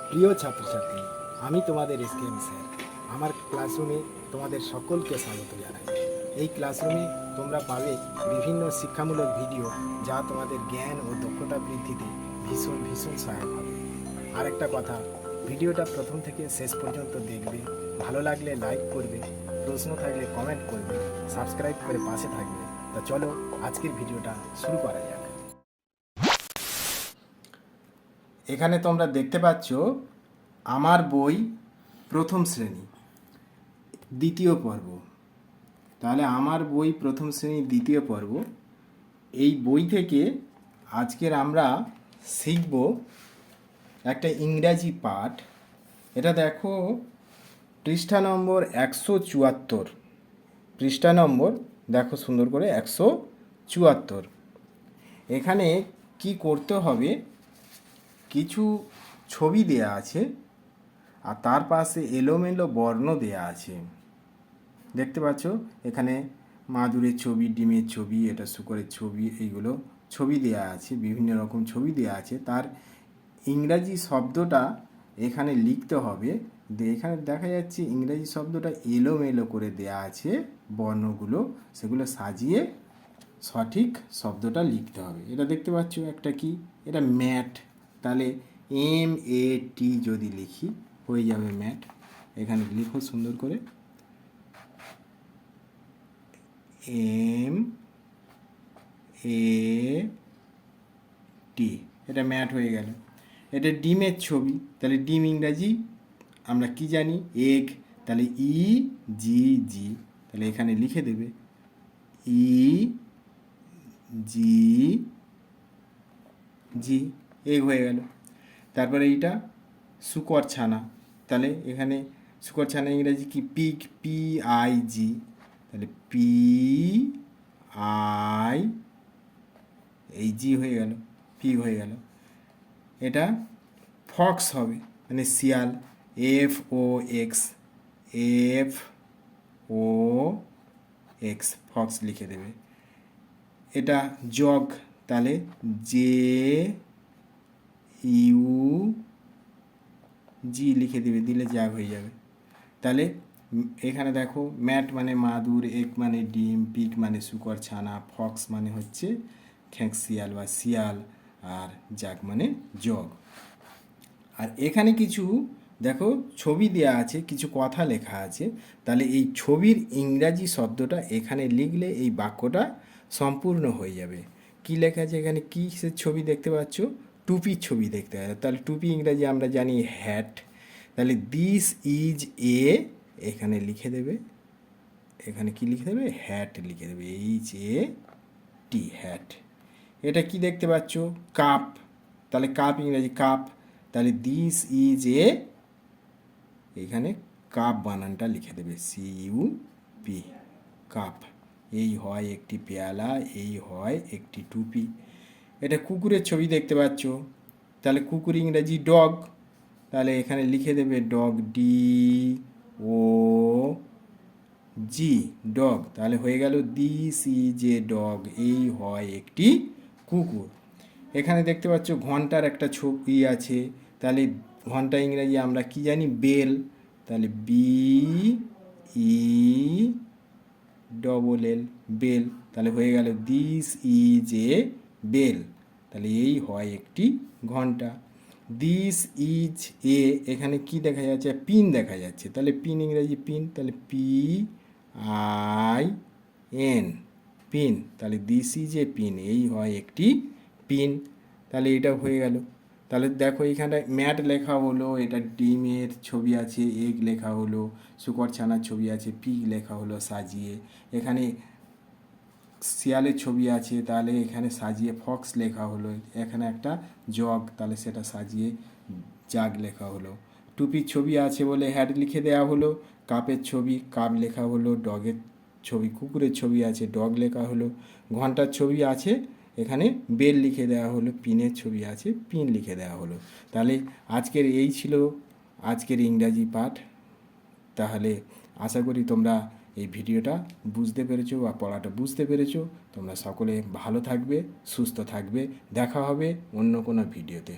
প্রিয় ছাত্রছাত্রী, আমি তোমাদের এসকেএম স্যার। আমার ক্লাসরুমে তোমাদের সকলকে স্বাগত জানাই। এই ক্লাসরুমে তোমরা পাবে বিভিন্ন শিক্ষামূলক ভিডিও, যা তোমাদের জ্ঞান ও দক্ষতা বৃদ্ধিতে ভীষণ ভীষণ সহায়ক হবে। আর একটা কথা, ভিডিওটা প্রথম থেকে শেষ পর্যন্ত দেখবে। ভালো লাগলে লাইক করবে, প্রশ্ন থাকলে কমেন্ট করবে, সাবস্ক্রাইব করে পাশে থাকবে। তো চলো আজকের ভিডিওটা শুরু করা যাক। এখানে তোমরা দেখতে পাচ্ছ আমার বই প্রথম শ্রেণী দ্বিতীয় পর্ব। তাহলে আমার বই প্রথম শ্রেণী দ্বিতীয় পর্ব, এই বই থেকে আজকের আমরা শিখব একটা ইংরাজি পাঠ। এটা দেখো, পৃষ্ঠা নম্বর 174। পৃষ্ঠা নম্বর দেখো সুন্দর করে, 174। এখানে কি করতে হবে, কিছু ছবি দেয়া আছে আর তার পাশে এলোমেলো বর্ণ দেয়া আছে। দেখতে পাচ্ছ এখানে মাদুরের ছবি, ডিমের ছবি, এটা শূকরের ছবি, এইগুলো ছবি দেয়া আছে, বিভিন্ন রকম ছবি দেয়া আছে। তার ইংরাজি শব্দটা এখানে লিখতে হবে। এখানে দেখা যাচ্ছে ইংরাজি শব্দটা এলোমেলো করে দেয়া আছে, বর্ণগুলো সেগুলো সাজিয়ে সঠিক শব্দটা লিখতে হবে। এটা দেখতে পাচ্ছ একটা কি, এটা ম্যাট। তাহলে MAT যদি লিখি হয়ে যাবে ম্যাট। এখানে লিখো সুন্দর করে MAT, এটা ম্যাট হয়ে গেল। এটা ডিমের ছবি, তাহলে ডিম ইংরাজি আমরা কি জানি, এগ। তাহলে EGG, তাহলে এখানে লিখে দেবে EGG, এগ হয়ে গেল। তারপরে এইটা শূকর ছানা, তাহলে এখানে শূকর ছানা ইংরাজি কি, পিগ, PIG, তাহলে PI, এই জি হয়ে গেল, পিগ হয়ে গেল। এটা ফক্স হবে, মানে শিয়াল, FOX, ফক্স লিখে দেবে। এটা জগ, তাহলে JUG লিখে দেবে, দিলে জাগ হয়ে যাবে। তাহলে এখানে দেখো, ম্যাট মানে মাদুর, এগ মানে ডিম, পিগ মানে শূকর ছানা, ফক্স মানে হচ্ছে খ্যাঁকশিয়াল বা শিয়াল, আর জাগ মানে জগ। আর এখানে কিছু দেখো ছবি দেওয়া আছে, কিছু কথা লেখা আছে। তাহলে এই ছবির ইংরাজি শব্দটা এখানে লিখলে এই বাক্যটা সম্পূর্ণ হয়ে যাবে। কি লেখা আছে এখানে, কি সে ছবি দেখতে পাচ্ছ, টুপির ছবি দেখতে পাচ্ছ। তাহলে টুপি ইংরাজি আমরা জানি হ্যাট। তাহলে দিস ইজ এ, এখানে লিখে দেবে, এখানে কি লিখে দেবে, হ্যাট লিখে দেবে, HAT, হ্যাট। এটা কি দেখতে পাচ্ছ, কাপ। তাহলে কাপ ইংরাজি কাপ, তাহলে দিস ইজ এ, এখানে কাপ বানানটা লিখে দেবে, CUP, কাপ। এই হয় একটি পেয়ালা, এই হয় একটি টুপি। এটা কুকুরের ছবি দেখতে পাচ্ছ, তাহলে কুকুর ইংরাজি ডগ, তাহলে এখানে লিখে দেবে ডগ, DOG, ডগ। তাহলে হয়ে গেল দিস ইজ এ ডগ, এই হয় একটি কুকুর। এখানে দেখতে পাচ্ছ ঘন্টার একটা ছবি আছে, তাহলে ঘন্টা ইংরাজি আমরা কি জানি, বেল, তাহলে BELL, বেল। তাহলে হয়ে গেল দিস ইজ এ বেল, তাহলে এই হয় একটি ঘন্টা। দিস ইজ এ, এখানে কি দেখা যাচ্ছে, পিন দেখা যাচ্ছে, তাহলে পিন ইংরাজি পিন, তাহলে PIN, পিন। তাহলে দিস ইজ এ পিন, এই হয় একটি পিন। তাহলে এটা হয়ে গেল। তাহলে দেখো এখানটায় ম্যাট লেখা হলো, এটা ডিমের ছবি আছে, এগ লেখা হলো, শূকর ছানার ছবি আছে, পিগ লেখা হলো সাজিয়ে। এখানে শিয়ালের ছবি আছে, তাহলে এখানে সাজিয়ে ফক্স লেখা হলো। এখানে একটা জগ, তাহলে সেটা সাজিয়ে জাগ লেখা হলো। টুপির ছবি আছে বলে হ্যাট লিখে দেওয়া হলো। কাপের ছবি, কাপ লেখা হলো। ডগের ছবি, কুকুরের ছবি আছে, ডগ লেখা হলো। ঘন্টার ছবি আছে, এখানে বেল লিখে দেওয়া হলো। পিনের ছবি আছে, পিন লিখে দেওয়া হলো। তাহলে আজকের এই ছিল আজকের ইংরাজি পাঠ। তাহলে আশা করি তোমরা এই ভিডিওটা বুঝতে পেরেছো বা পড়াটা বুঝতে পেরেছো। তোমরা সকলে ভালো থাকবে, সুস্থ থাকবে। দেখা হবে অন্য কোনো ভিডিওতে।